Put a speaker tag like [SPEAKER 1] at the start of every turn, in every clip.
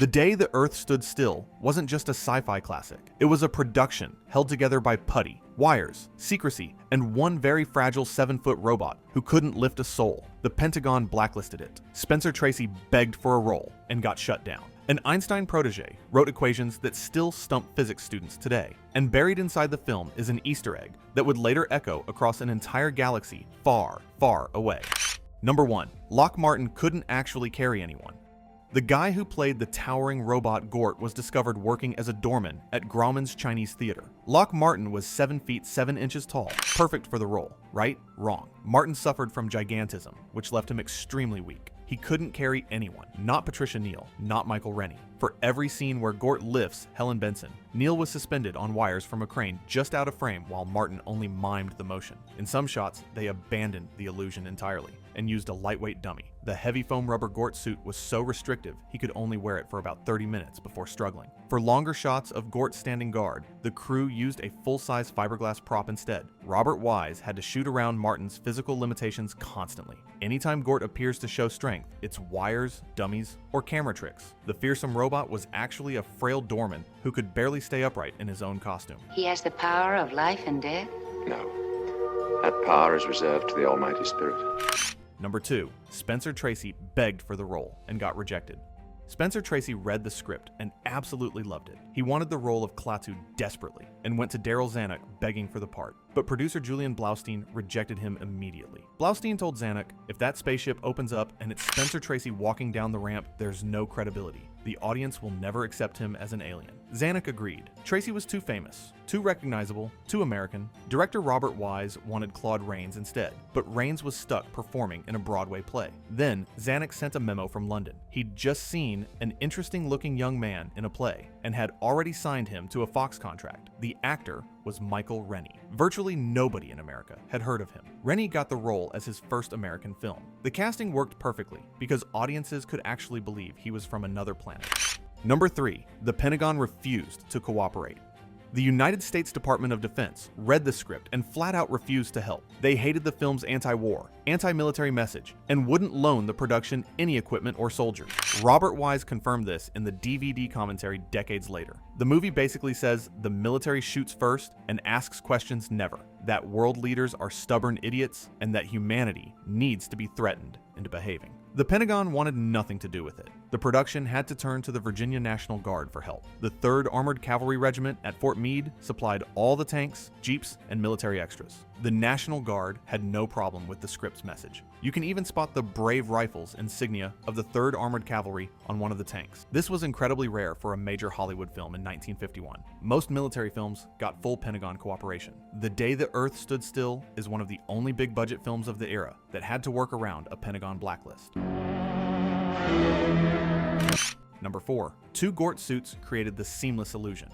[SPEAKER 1] The Day the Earth Stood Still wasn't just a sci-fi classic. It was a production held together by putty, wires, secrecy, and one very fragile 7-foot robot who couldn't lift a soul. The Pentagon blacklisted it. Spencer Tracy begged for a role and got shut down. An Einstein protege wrote equations that still stump physics students today. And buried inside the film is an Easter egg that would later echo across an entire galaxy far, far away. Number 1. Lock Martin couldn't actually carry anyone. The guy who played the towering robot Gort was discovered working as a doorman at Grauman's Chinese Theater. Lock Martin was 7 feet 7 inches tall, perfect for the role. Right? Wrong. Martin suffered from gigantism, which left him extremely weak. He couldn't carry anyone, not Patricia Neal, not Michael Rennie. For every scene where Gort lifts Helen Benson, Neal was suspended on wires from a crane just out of frame while Martin only mimed the motion. In some shots, they abandoned the illusion entirely and used a lightweight dummy. The heavy foam rubber Gort suit was so restrictive he could only wear it for about 30 minutes before struggling. For longer shots of Gort standing guard, the crew used a full-size fiberglass prop instead. Robert Wise had to shoot around Martin's physical limitations constantly. Anytime Gort appears to show strength, it's wires, dummies, or camera tricks. The fearsome robot was actually a frail doorman who could barely stay upright in his own costume.
[SPEAKER 2] He has the power of life and death?
[SPEAKER 3] No. That power is reserved to the Almighty Spirit.
[SPEAKER 1] Number 2. Spencer Tracy begged for the role and got rejected. Spencer Tracy read the script and absolutely loved it. He wanted the role of Klaatu desperately and went to Daryl Zanuck begging for the part. But producer Julian Blaustein rejected him immediately. Blaustein told Zanuck, if that spaceship opens up and it's Spencer Tracy walking down the ramp, there's no credibility. The audience will never accept him as an alien. Zanuck agreed. Tracy was too famous, too recognizable, too American. Director Robert Wise wanted Claude Rains instead, but Rains was stuck performing in a Broadway play. Then, Zanuck sent a memo from London. He'd just seen an interesting-looking young man in a play and had already signed him to a Fox contract. The actor was Michael Rennie. Virtually nobody in America had heard of him. Rennie got the role as his first American film. The casting worked perfectly because audiences could actually believe he was from another planet. Number 3. The Pentagon refused to cooperate. The United States Department of Defense read the script and flat out refused to help. They hated the film's anti-war, anti-military message, and wouldn't loan the production any equipment or soldiers. Robert Wise confirmed this in the DVD commentary decades later. The movie basically says the military shoots first and asks questions never, that world leaders are stubborn idiots, and that humanity needs to be threatened into behaving. The Pentagon wanted nothing to do with it. The production had to turn to the Virginia National Guard for help. The 3rd Armored Cavalry Regiment at Fort Meade supplied all the tanks, jeeps, and military extras. The National Guard had no problem with the script's message. You can even spot the brave rifles insignia of the 3rd Armored Cavalry on one of the tanks. This was incredibly rare for a major Hollywood film in 1951. Most military films got full Pentagon cooperation. The Day the Earth Stood Still is one of the only big-budget films of the era that had to work around a Pentagon blacklist. Number 4. 2 Gort suits created the seamless illusion.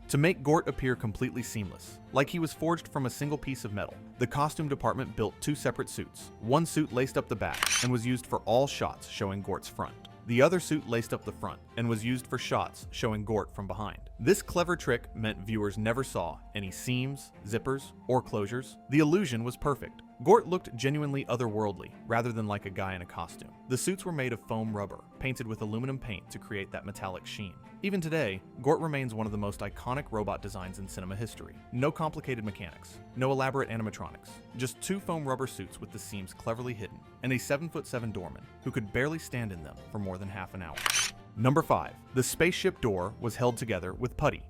[SPEAKER 1] To make Gort appear completely seamless, like he was forged from a single piece of metal, the costume department built 2 separate suits. One suit laced up the back and was used for all shots showing Gort's front. The other suit laced up the front and was used for shots showing Gort from behind. This clever trick meant viewers never saw any seams, zippers, or closures. The illusion was perfect. Gort looked genuinely otherworldly, rather than like a guy in a costume. The suits were made of foam rubber, painted with aluminum paint to create that metallic sheen. Even today, Gort remains one of the most iconic robot designs in cinema history. No complicated mechanics, no elaborate animatronics, just 2 foam rubber suits with the seams cleverly hidden, and a 7'7" doorman who could barely stand in them for more than half an hour. Number 5. The spaceship door was held together with putty.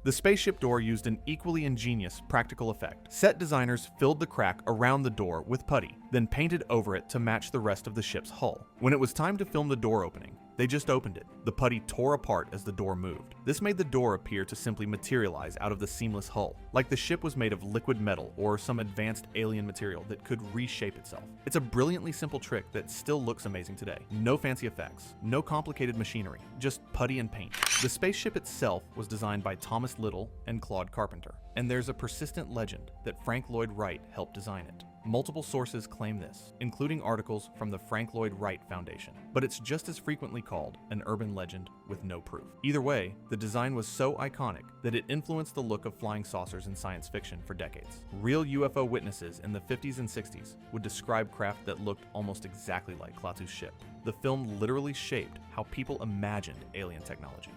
[SPEAKER 1] The spaceship door used an equally ingenious practical effect. Set designers filled the crack around the door with putty, then painted over it to match the rest of the ship's hull. When it was time to film the door opening, they just opened it. The putty tore apart as the door moved. This made the door appear to simply materialize out of the seamless hull, like the ship was made of liquid metal or some advanced alien material that could reshape itself. It's a brilliantly simple trick that still looks amazing today. No fancy effects, no complicated machinery, just putty and paint. The spaceship itself was designed by Thomas Little and Claude Carpenter, and there's a persistent legend that Frank Lloyd Wright helped design it. Multiple sources claim this, including articles from the Frank Lloyd Wright Foundation, but it's just as frequently called an urban legend with no proof. Either way, the design was so iconic that it influenced the look of flying saucers in science fiction for decades. Real UFO witnesses in the 50s and 60s would describe craft that looked almost exactly like Klaatu's ship. The film literally shaped how people imagined alien technology.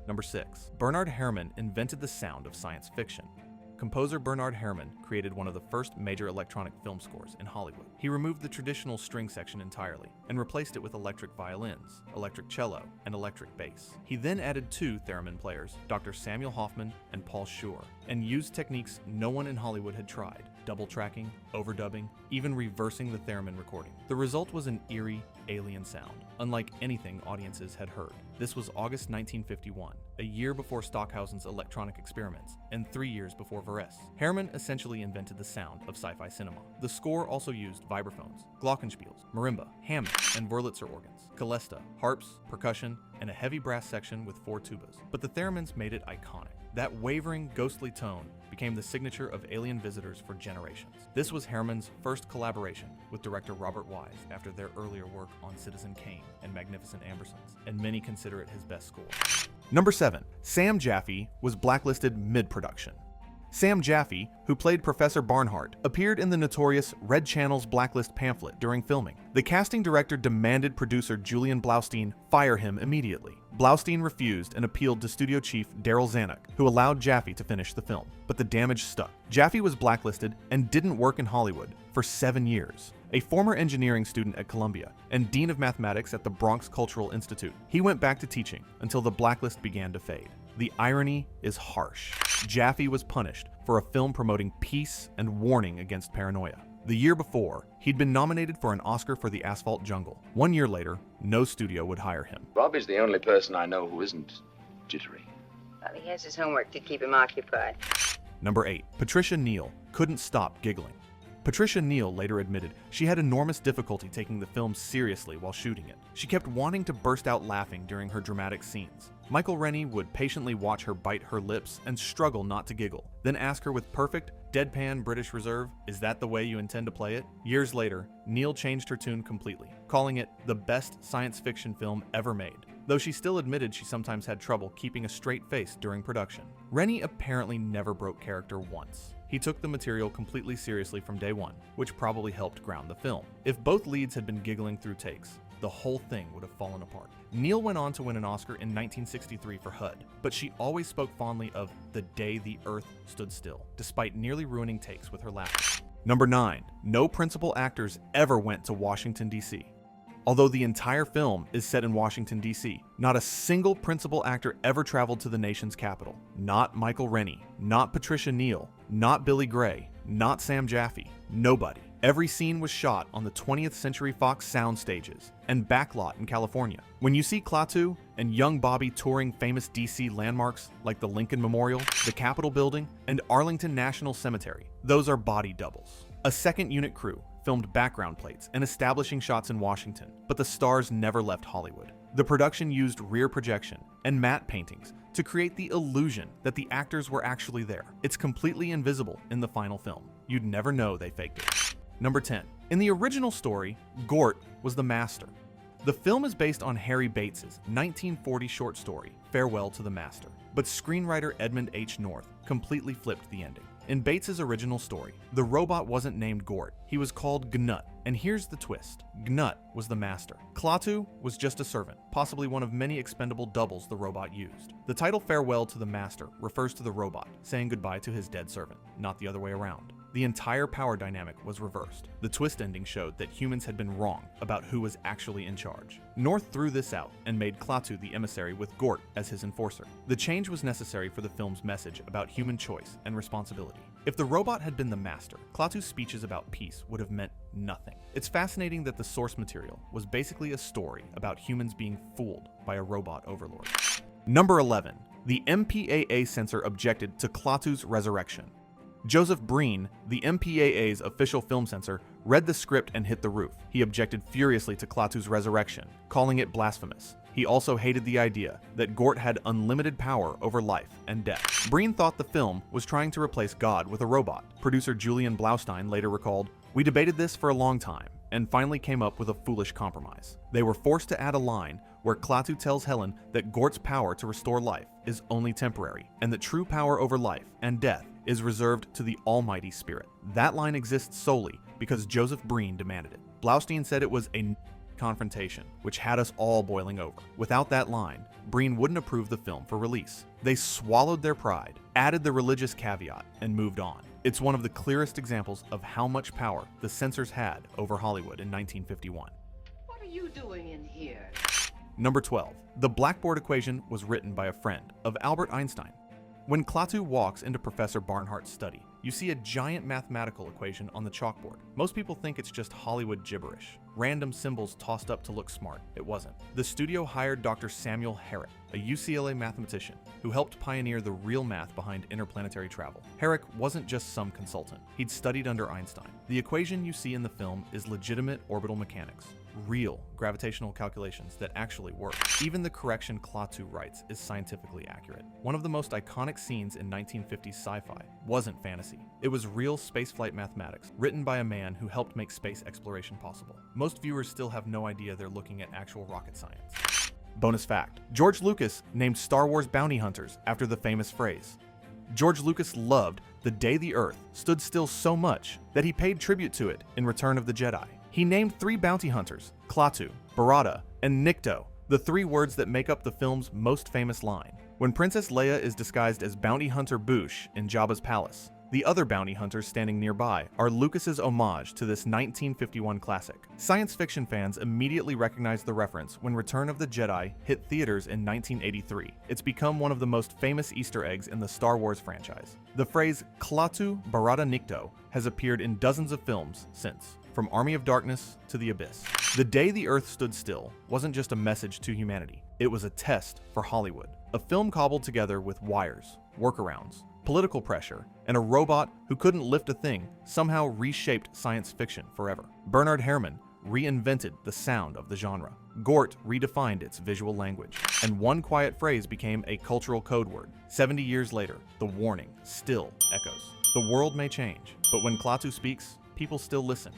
[SPEAKER 1] Number 6. Bernard Herrmann invented the sound of science fiction. Composer Bernard Herrmann created one of the first major electronic film scores in Hollywood. He removed the traditional string section entirely and replaced it with electric violins, electric cello, and electric bass. He then added 2 theremin players, Dr. Samuel Hoffman and Paul Schur, and used techniques no one in Hollywood had tried: double tracking, overdubbing, even reversing the theremin recording. The result was an eerie, alien sound, unlike anything audiences had heard. This was August 1951, a year before Stockhausen's electronic experiments, and 3 years before Varese. Herrmann essentially invented the sound of sci-fi cinema. The score also used vibraphones, glockenspiels, marimba, Hammond, and Wurlitzer organs, Celesta, harps, percussion, and a heavy brass section with 4 tubas. But the theremins made it iconic. That wavering, ghostly tone became the signature of alien visitors for generations. This was Herrmann's first collaboration with director Robert Wise after their earlier work on Citizen Kane and Magnificent Ambersons, and many consider it his best score. Number 7. Sam Jaffe was blacklisted mid-production. Sam Jaffe, who played Professor Barnhart, appeared in the notorious Red Channel's blacklist pamphlet during filming. The casting director demanded producer Julian Blaustein fire him immediately. Blaustein refused and appealed to studio chief Daryl Zanuck, who allowed Jaffe to finish the film. But the damage stuck. Jaffe was blacklisted and didn't work in Hollywood for 7 years. A former engineering student at Columbia and dean of mathematics at the Bronx Cultural Institute, he went back to teaching until the blacklist began to fade. The irony is harsh. Jaffe was punished for a film promoting peace and warning against paranoia. The year before, he'd been nominated for an Oscar for The Asphalt Jungle. 1 year later, no studio would hire him.
[SPEAKER 3] Robbie's the only person I know who isn't jittery.
[SPEAKER 2] Well, he has his homework to keep him occupied.
[SPEAKER 1] Number 8. Patricia Neal couldn't stop giggling. Patricia Neal later admitted she had enormous difficulty taking the film seriously while shooting it. She kept wanting to burst out laughing during her dramatic scenes. Michael Rennie would patiently watch her bite her lips and struggle not to giggle, then ask her with perfect, deadpan British reserve, "Is that the way you intend to play it?" Years later, Neal changed her tune completely, calling it the best science fiction film ever made, though she still admitted she sometimes had trouble keeping a straight face during production. Rennie apparently never broke character once. He took the material completely seriously from day one, which probably helped ground the film. If both leads had been giggling through takes, the whole thing would have fallen apart. Neal went on to win an Oscar in 1963 for HUD, but she always spoke fondly of The Day the Earth Stood Still, despite nearly ruining takes with her laughter. Number 9. No principal actors ever went to Washington, D.C. Although the entire film is set in Washington, D.C., not a single principal actor ever traveled to the nation's capital. Not Michael Rennie, not Patricia Neal, not Billy Gray, not Sam Jaffe, nobody. Every scene was shot on the 20th Century Fox sound stages and backlot in California. When you see Klaatu and young Bobby touring famous DC landmarks like the Lincoln Memorial, the Capitol Building, and Arlington National Cemetery, those are body doubles. A second unit crew filmed background plates and establishing shots in Washington, but the stars never left Hollywood. The production used rear projection and matte paintings to create the illusion that the actors were actually there. It's completely invisible in the final film. You'd never know they faked it. Number 10. In the original story, Gort was the master. The film is based on Harry Bates's 1940 short story, Farewell to the Master, but screenwriter Edmund H. North completely flipped the ending. In Bates's original story, the robot wasn't named Gort, he was called Gnut, and here's the twist. Gnut was the master. Klaatu was just a servant, possibly one of many expendable doubles the robot used. The title Farewell to the Master refers to the robot, saying goodbye to his dead servant, not the other way around. The entire power dynamic was reversed. The twist ending showed that humans had been wrong about who was actually in charge. North threw this out and made Klaatu the emissary with Gort as his enforcer. The change was necessary for the film's message about human choice and responsibility. If the robot had been the master, Klaatu's speeches about peace would have meant nothing. It's fascinating that the source material was basically a story about humans being fooled by a robot overlord. Number 11. The MPAA censor objected to Klaatu's resurrection. Joseph Breen, the MPAA's official film censor, read the script and hit the roof. He objected furiously to Klaatu's resurrection, calling it blasphemous. He also hated the idea that Gort had unlimited power over life and death. Breen thought the film was trying to replace God with a robot. Producer Julian Blaustein later recalled, "We debated this for a long time and finally came up with a foolish compromise. They were forced to add a line where Klaatu tells Helen that Gort's power to restore life is only temporary, and that true power over life and death is reserved to the Almighty Spirit. That line exists solely because Joseph Breen demanded it." Blaustein said it was a confrontation, which had us all boiling over. Without that line, Breen wouldn't approve the film for release. They swallowed their pride, added the religious caveat, and moved on. It's one of the clearest examples of how much power the censors had over Hollywood in 1951.
[SPEAKER 4] What are you doing in here?
[SPEAKER 1] Number 12. The blackboard equation was written by a friend of Albert Einstein. When Klaatu walks into Professor Barnhart's study, you see a giant mathematical equation on the chalkboard. Most people think it's just Hollywood gibberish, random symbols tossed up to look smart. It wasn't. The studio hired Dr. Samuel Herrick, a UCLA mathematician who helped pioneer the real math behind interplanetary travel. Herrick wasn't just some consultant. He'd studied under Einstein. The equation you see in the film is legitimate orbital mechanics, real gravitational calculations that actually work. Even the correction Klaatu writes is scientifically accurate. One of the most iconic scenes in 1950s sci-fi wasn't fantasy. It was real spaceflight mathematics, written by a man who helped make space exploration possible. Most viewers still have no idea they're looking at actual rocket science. Bonus fact: George Lucas named Star Wars bounty hunters after the famous phrase. George Lucas loved the day the Earth stood still so much that he paid tribute to it in Return of the Jedi. He named 3 bounty hunters, Klaatu, Barada, and Nikto, the 3 words that make up the film's most famous line. When Princess Leia is disguised as bounty hunter Boushh in Jabba's palace, the other bounty hunters standing nearby are Lucas's homage to this 1951 classic. Science fiction fans immediately recognized the reference when Return of the Jedi hit theaters in 1983. It's become one of the most famous Easter eggs in the Star Wars franchise. The phrase Klaatu Barada Nikto has appeared in dozens of films since, from Army of Darkness to The Abyss. The day the Earth stood still wasn't just a message to humanity. It was a test for Hollywood. A film cobbled together with wires, workarounds, political pressure, and a robot who couldn't lift a thing somehow reshaped science fiction forever. Bernard Herrmann reinvented the sound of the genre. Gort redefined its visual language. And one quiet phrase became a cultural code word. 70 years later, the warning still echoes. The world may change, but when Klaatu speaks, people still listen.